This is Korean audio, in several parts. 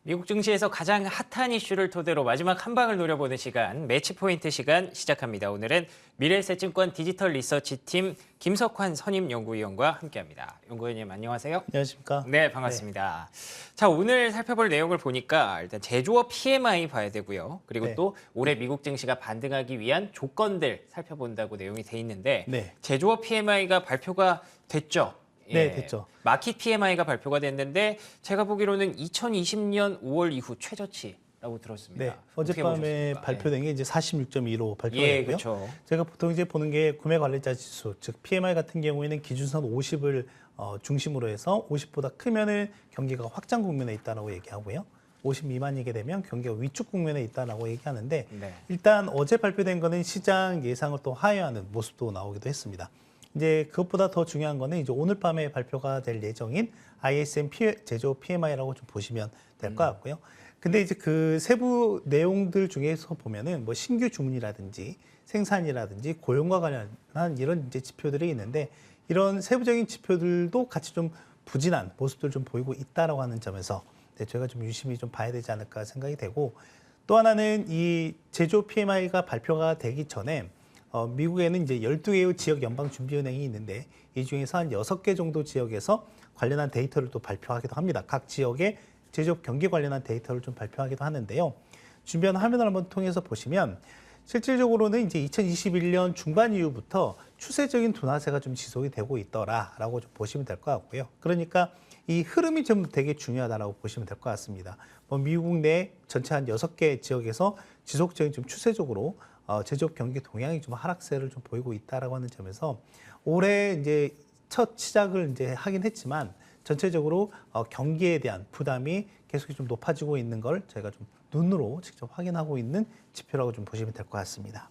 미국 증시에서 가장 핫한 이슈를 토대로 마지막 한 방을 노려보는 시간, 매치 포인트 시간 시작합니다. 오늘은 미래에셋증권 디지털 리서치팀 김석환 선임연구위원과 함께합니다. 연구위원님 안녕하세요. 안녕하십니까? 네, 반갑습니다. 자, 오늘 살펴볼 내용을 보니까 일단 제조업 PMI 봐야 되고요. 그리고 네. 또 올해 미국 증시가 반등하기 위한 조건들 살펴본다고 내용이 돼 있는데 네. 제조업 PMI가 발표가 됐죠? 네, 됐죠. 마켓 PMI가 발표가 됐는데 제가 보기로는 2020년 5월 이후 최저치라고 들었습니다. 네, 어떻게 어젯밤에 보셨습니까? 발표된 게 이제 46.2로 발표가 예, 됐고요. 그렇죠. 제가 보통 이제 보는 게 구매 관리자 지수, 즉 PMI 같은 경우에는 기준선 50을 중심으로 해서 50보다 크면은 경기가 확장 국면에 있다라고 얘기하고요. 50 미만이게 되면 경기가 위축 국면에 있다라고 얘기하는데 네. 일단 어제 발표된 거는 시장 예상을 또 하회하는 모습도 나오기도 했습니다. 이제 그것보다 더 중요한 거는 이제 오늘 밤에 발표가 될 예정인 ISM 제조 PMI라고 좀 보시면 될 것 같고요. 근데 이제 그 세부 내용들 중에서 보면은 뭐 신규 주문이라든지 생산이라든지 고용과 관련한 이런 이제 지표들이 있는데 이런 세부적인 지표들도 같이 좀 부진한 모습들 좀 보이고 있다라고 하는 점에서 저희가 좀 유심히 좀 봐야 되지 않을까 생각이 되고 또 하나는 이 제조 PMI가 발표가 되기 전에 미국에는 이제 12개의 지역 연방준비은행이 있는데 이 중에서 한 6개 정도 지역에서 관련한 데이터를 또 발표하기도 합니다. 각 지역의 제조업 경기 관련한 데이터를 좀 발표하기도 하는데요. 준비한 화면을 한번 통해서 보시면 실질적으로는 이제 2021년 중반 이후부터 추세적인 둔화세가 좀 지속이 되고 있더라라고 좀 보시면 될 것 같고요. 그러니까 이 흐름이 좀 되게 중요하다라고 보시면 될 것 같습니다. 뭐 미국 내 전체 한 6개 지역에서 지속적인 좀 추세적으로 제조업 경기 동향이 좀 하락세를 좀 보이고 있다라고 하는 점에서 올해 이제 첫 시작을 이제 하긴 했지만 전체적으로 경기에 대한 부담이 계속 좀 높아지고 있는 걸 저희가 좀 눈으로 직접 확인하고 있는 지표라고 좀 보시면 될 것 같습니다.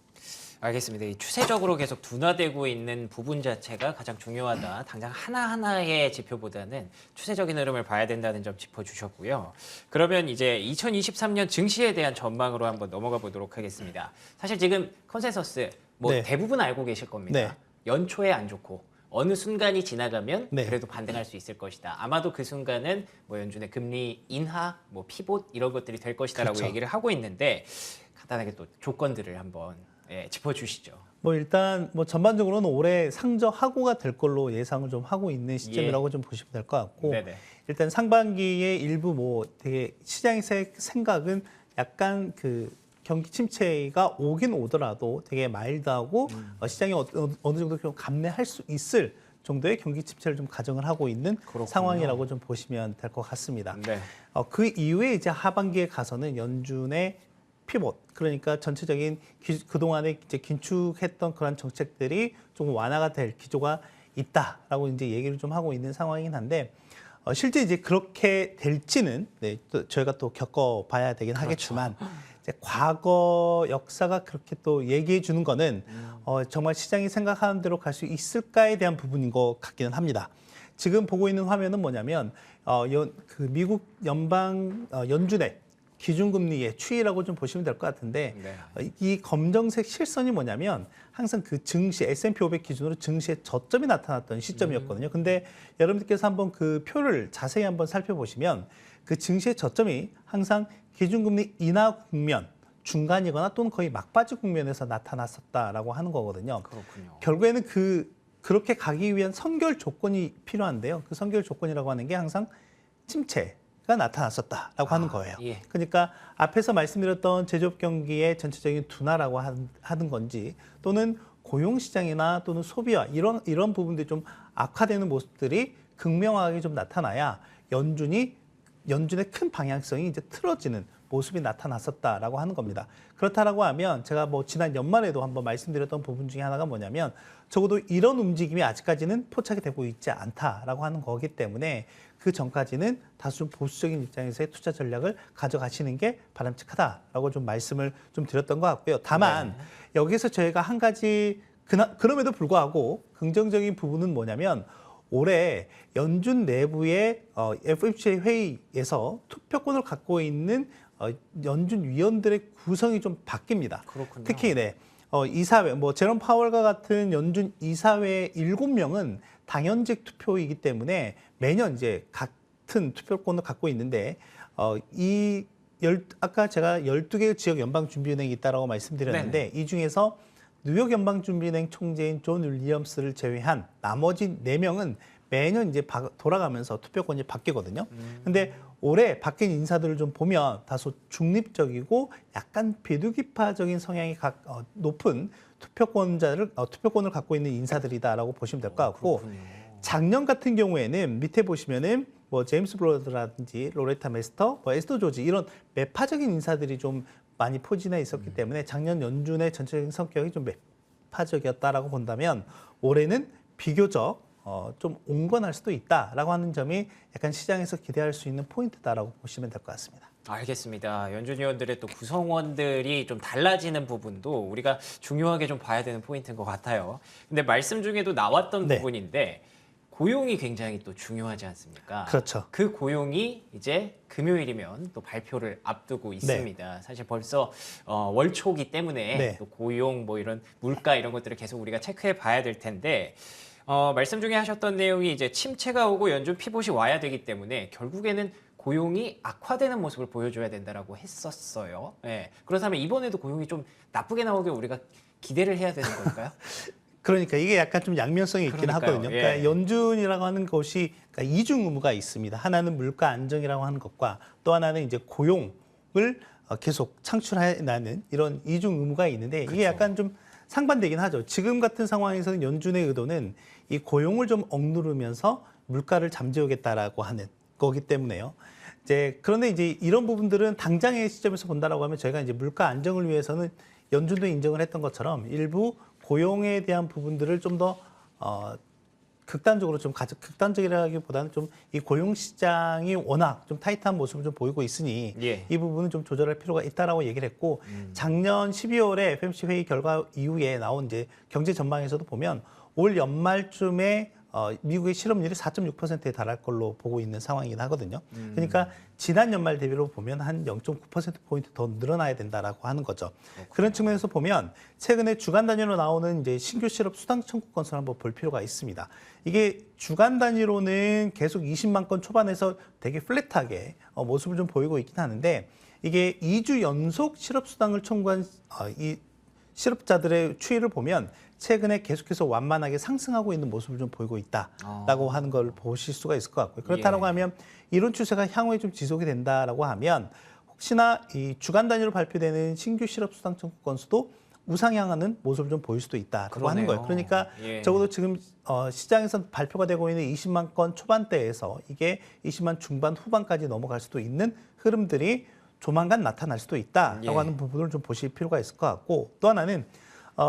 알겠습니다. 이 추세적으로 계속 둔화되고 있는 부분 자체가 가장 중요하다. 당장 하나하나의 지표보다는 추세적인 흐름을 봐야 된다는 점 짚어주셨고요. 그러면 이제 2023년 증시에 대한 전망으로 한번 넘어가 보도록 하겠습니다. 사실 지금 컨센서스 뭐 네. 대부분 알고 계실 겁니다. 네. 연초에 안 좋고 어느 순간이 지나가면 네. 그래도 반등할 수 있을 것이다. 아마도 그 순간은 뭐 연준의 금리 인하, 뭐 피봇 이런 것들이 될 것이다라고 그렇죠. 얘기를 하고 있는데 간단하게 또 조건들을 한번 짚어주시죠. 뭐 일단 뭐 전반적으로는 올해 상저하고가 될 걸로 예상을 좀 하고 있는 시점이라고 좀 보시면 될 것 같고 네네. 일단 상반기에 일부 뭐 되게 시장의 생각은 약간 그 경기 침체가 오긴 오더라도 되게 마일드하고 시장이 어느 정도 좀 감내할 수 있을 정도의 경기 침체를 좀 가정을 하고 있는 그렇군요. 상황이라고 좀 보시면 될 것 같습니다. 네. 그 이후에 이제 하반기에 가서는 연준의 피봇, 그러니까 전체적인 그동안에 이제 긴축했던 그런 정책들이 조금 완화가 될 기조가 있다라고 이제 얘기를 좀 하고 있는 상황이긴 한데 실제 이제 그렇게 될지는 또 저희가 또 겪어봐야 되긴 하겠지만 이제 과거 역사가 그렇게 또 얘기해 주는 거는 정말 시장이 생각하는 대로 갈 수 있을까에 대한 부분인 것 같기는 합니다. 지금 보고 있는 화면은 뭐냐면 그 미국 연준의 기준금리의 추이라고 좀 보시면 될 것 같은데 네. 이 검정색 실선이 뭐냐면 항상 그 증시 S&P 500 기준으로 증시의 저점이 나타났던 시점이었거든요. 근데 여러분들께서 한번 그 표를 자세히 한번 살펴보시면 그 증시의 저점이 항상 기준금리 인하 국면 중간이거나 또는 거의 막바지 국면에서 나타났었다라고 하는 거거든요. 그렇군요. 결국에는 그렇게 가기 위한 선결 조건이 필요한데요. 그 선결 조건이라고 하는 게 항상 침체가 나타났었다라고 하는 거예요. 예. 그러니까 앞에서 말씀드렸던 제조업 경기의 전체적인 둔화라고 하는 건지 또는 고용시장이나 또는 소비와 이런 부분들이 좀 악화되는 모습들이 극명하게 좀 나타나야 연준의 큰 방향성이 이제 틀어지는 모습이 나타났었다라고 하는 겁니다. 그렇다라고 하면 제가 뭐 지난 연말에도 한번 말씀드렸던 부분 중에 하나가 뭐냐면 적어도 이런 움직임이 아직까지는 포착이 되고 있지 않다라고 하는 거기 때문에 그 전까지는 다소 좀 보수적인 입장에서의 투자 전략을 가져가시는 게 바람직하다라고 좀 말씀을 좀 드렸던 것 같고요. 다만 여기서 저희가 한 가지 그럼에도 불구하고 긍정적인 부분은 뭐냐면 올해 연준 내부의 FOMC 회의에서 투표권을 갖고 있는 연준 위원들의 구성이 좀 바뀝니다. 그렇군요. 특히 이사회, 뭐 제롬 파월과 같은 연준 이사회 7명은 당연직 투표이기 때문에 매년 이제 각 같은 투표권을 갖고 있는데 아까 제가 12개의 지역 연방준비은행이 있다고 말씀드렸는데 이 중에서 뉴욕 연방준비은행 총재인 존 윌리엄스를 제외한 나머지 4명은 매년 이제 돌아가면서 투표권이 바뀌거든요. 근데 올해 바뀐 인사들을 좀 보면 다소 중립적이고 약간 비둘기파적인 성향이 높은 투표권을 갖고 있는 인사들이다라고 보시면 될 것 같고 작년 같은 경우에는 밑에 보시면은 뭐 제임스 브로드라든지 로레타 메스터, 뭐 에스더 조지 이런 매파적인 인사들이 좀 많이 포진해 있었기 때문에 작년 연준의 전체적인 성격이 좀 매파적이었다라고 본다면 올해는 비교적 좀 온건할 수도 있다라고 하는 점이 약간 시장에서 기대할 수 있는 포인트다라고 보시면 될 것 같습니다. 알겠습니다. 연준 위원들의 또 구성원들이 좀 달라지는 부분도 우리가 중요하게 좀 봐야 되는 포인트인 것 같아요. 근데 말씀 중에도 나왔던 부분인데 고용이 굉장히 또 중요하지 않습니까? 그렇죠. 그 고용이 이제 금요일이면 또 발표를 앞두고 있습니다. 사실 벌써 월 초기 때문에 또 고용 뭐 이런 물가 이런 것들을 계속 우리가 체크해 봐야 될 텐데 말씀 중에 하셨던 내용이 이제 침체가 오고 연준 피봇이 와야 되기 때문에 결국에는 고용이 악화되는 모습을 보여줘야 된다라고 했었어요. 예. 그렇다면 이번에도 고용이 좀 나쁘게 나오길 우리가 기대를 해야 되는 걸까요? 그러니까 이게 약간 좀 양면성이 있긴 하거든요. 예. 그러니까 연준이라고 하는 것이 그러니까 이중 의무가 있습니다. 하나는 물가 안정이라고 하는 것과 또 하나는 이제 고용을 계속 창출해내는 이런 이중 의무가 있는데 이게 약간 좀 상반되긴 하죠. 지금 같은 상황에서는 연준의 의도는 이 고용을 좀 억누르면서 물가를 잠재우겠다라고 하는 거기 때문에요. 그런데 이제 이런 부분들은 당장의 시점에서 본다라고 하면 저희가 이제 물가 안정을 위해서는 연준도 인정을 했던 것처럼 일부 고용에 대한 부분들을 좀 더 극단적으로 극단적이라기보다는 좀 이 고용 시장이 워낙 좀 타이트한 모습을 좀 보이고 있으니 이 부분은 좀 조절할 필요가 있다라고 얘기를 했고 작년 12월에 FOMC 회의 결과 이후에 나온 이제 경제 전망에서도 보면 올 연말쯤에 미국의 실업률이 4.6%에 달할 걸로 보고 있는 상황이긴 하거든요. 그러니까 지난 연말 대비로 보면 한 0.9%포인트 더 늘어나야 된다라고 하는 거죠. 그런 측면에서 보면 최근에 주간 단위로 나오는 이제 신규 실업 수당 청구 건수를 한번 볼 필요가 있습니다. 이게 주간 단위로는 계속 20만 건 초반에서 되게 플랫하게 모습을 좀 보이고 있긴 하는데 이게 2주 연속 실업 수당을 청구한 이 실업자들의 추이를 보면 최근에 계속해서 완만하게 상승하고 있는 모습을 좀 보이고 있다라고 하는 걸 보실 수가 있을 것 같고요. 그렇다고 하면 이런 추세가 향후에 좀 지속이 된다라고 하면 혹시나 이 주간 단위로 발표되는 신규 실업 수당 청구 건수도 우상향하는 모습을 좀 보일 수도 있다라고 하는 거예요. 그러니까 적어도 지금 시장에서 발표가 되고 있는 20만 건 초반대에서 이게 20만 중반 후반까지 넘어갈 수도 있는 흐름들이 조만간 나타날 수도 있다라고 하는 부분을 좀 보실 필요가 있을 것 같고 또 하나는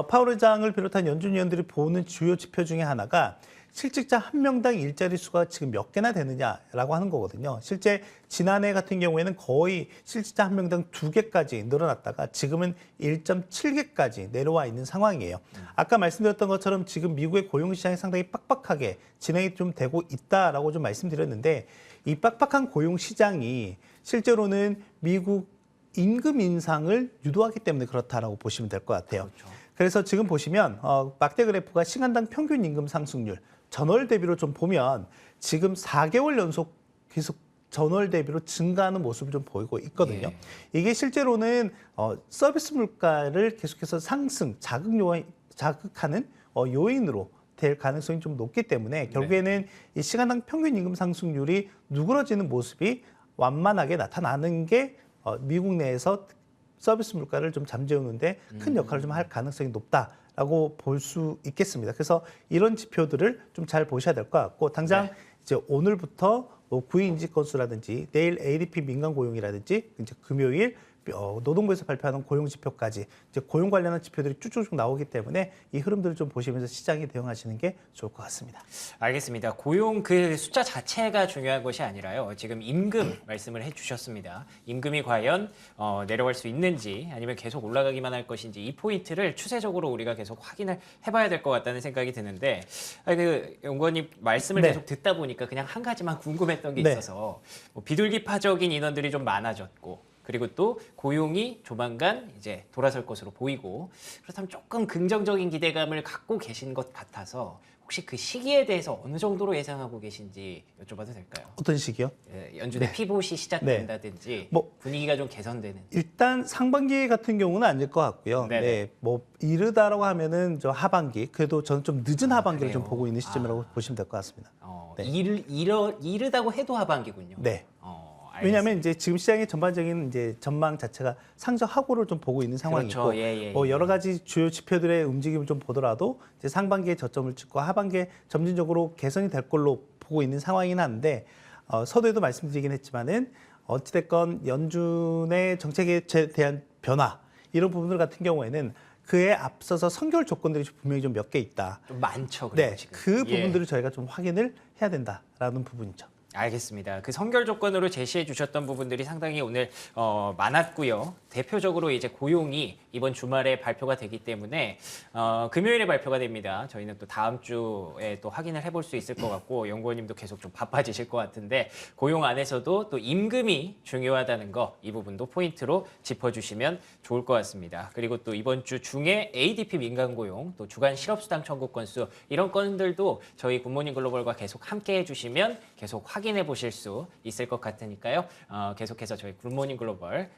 파월 의장을 비롯한 연준 위원들이 보는 주요 지표 중에 하나가 실직자 한 명당 일자리 수가 지금 몇 개나 되느냐라고 하는 거거든요. 실제 지난해 같은 경우에는 거의 실직자 한 명당 2개까지 늘어났다가 지금은 1.7개까지 내려와 있는 상황이에요. 아까 말씀드렸던 것처럼 지금 미국의 고용 시장이 상당히 빡빡하게 진행이 좀 되고 있다라고 좀 말씀드렸는데 이 빡빡한 고용 시장이 실제로는 미국 임금 인상을 유도하기 때문에 그렇다라고 보시면 될 것 같아요. 그래서 지금 보시면 막대 그래프가 시간당 평균 임금 상승률 전월 대비로 좀 보면 지금 4개월 연속 계속 전월 대비로 증가하는 모습을 좀 보이고 있거든요. 이게 실제로는 서비스 물가를 계속해서 자극하는 요인으로 될 가능성이 좀 높기 때문에 결국에는 이 시간당 평균 임금 상승률이 누그러지는 모습이 완만하게 나타나는 게 미국 내에서 서비스 물가를 좀 잠재우는데 큰 역할을 좀 할 가능성이 높다라고 볼 수 있겠습니다. 그래서 이런 지표들을 좀 잘 보셔야 될 것 같고 당장 이제 오늘부터 뭐 구인 인직 건수라든지 내일 ADP 민간 고용이라든지 이제 금요일 노동부에서 발표하는 고용 지표까지 이제 고용 관련한 지표들이 쭉쭉 나오기 때문에 이 흐름들을 좀 보시면서 시장에 대응하시는 게 좋을 것 같습니다. 알겠습니다. 고용 그 숫자 자체가 중요한 것이 아니라요. 지금 임금 말씀을 해주셨습니다. 임금이 과연 내려갈 수 있는지 아니면 계속 올라가기만 할 것인지 이 포인트를 추세적으로 우리가 계속 확인을 해봐야 될 것 같다는 생각이 드는데 연구원님 말씀을 계속 듣다 보니까 그냥 한 가지만 궁금했던 게 있어서 뭐 비둘기파적인 인원들이 좀 많아졌고 그리고 또 고용이 조만간 이제 돌아설 것으로 보이고 그렇다면 조금 긍정적인 기대감을 갖고 계신 것 같아서 혹시 그 시기에 대해서 어느 정도로 예상하고 계신지 여쭤봐도 될까요? 어떤 시기요? 연준의 피봇이 시작된다든지 뭐 분위기가 좀 개선되는. 일단 상반기 같은 경우는 아닐 것 같고요. 네네. 네, 뭐 이르다라고 하면은 저 하반기, 그래도 저는 좀 늦은 하반기를 좀 그래요? 보고 있는 시점이라고 보시면 될 것 같습니다. 네. 이르다고 해도 하반기군요. 네. 알겠습니다. 왜냐하면 이제 지금 시장의 전반적인 이제 전망 자체가 상저하고를 좀 보고 있는 상황이고, 그렇죠. 예. 뭐 여러 가지 주요 지표들의 움직임을 좀 보더라도 이제 상반기에 저점을 찍고 하반기에 점진적으로 개선이 될 걸로 보고 있는 상황이긴 한데, 서두에도 말씀드리긴 했지만은 어찌됐건 연준의 정책에 대한 변화 이런 부분들 같은 경우에는 그에 앞서서 선결 조건들이 분명히 좀 몇 개 있다. 좀 많죠. 그래요, 네, 지금. 그 예. 부분들을 저희가 좀 확인을 해야 된다라는 부분이죠. 알겠습니다. 그 선결 조건으로 제시해 주셨던 부분들이 상당히 오늘 많았고요. 대표적으로 이제 고용이 이번 주말에 발표가 되기 때문에 금요일에 발표가 됩니다. 저희는 또 다음 주에 또 확인을 해볼 수 있을 것 같고 연구원님도 계속 좀 바빠지실 것 같은데 고용 안에서도 또 임금이 중요하다는 거 이 부분도 포인트로 짚어주시면 좋을 것 같습니다. 그리고 또 이번 주 중에 ADP 민간 고용, 또 주간 실업수당 청구 건수 이런 건들도 저희 굿모닝 글로벌과 계속 함께 해주시면 계속 확인해 보실 수 있을 것 같으니까요. 계속해서 저희 굿모닝 글로벌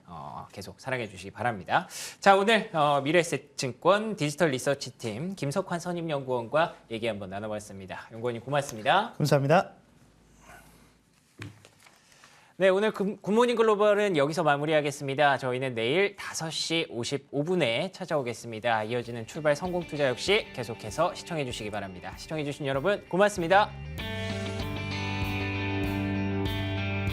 계속 사랑해 주시기 바랍니다. 자, 오늘 미래에셋증권 디지털 리서치팀 김석환 선임연구원과 얘기 한번 나눠봤습니다. 연구원님 고맙습니다. 감사합니다. 네, 오늘 굿모닝 글로벌은 여기서 마무리하겠습니다. 저희는 내일 5시 55분에 찾아오겠습니다. 이어지는 출발 성공 투자 역시 계속해서 시청해 주시기 바랍니다. 시청해 주신 여러분 고맙습니다.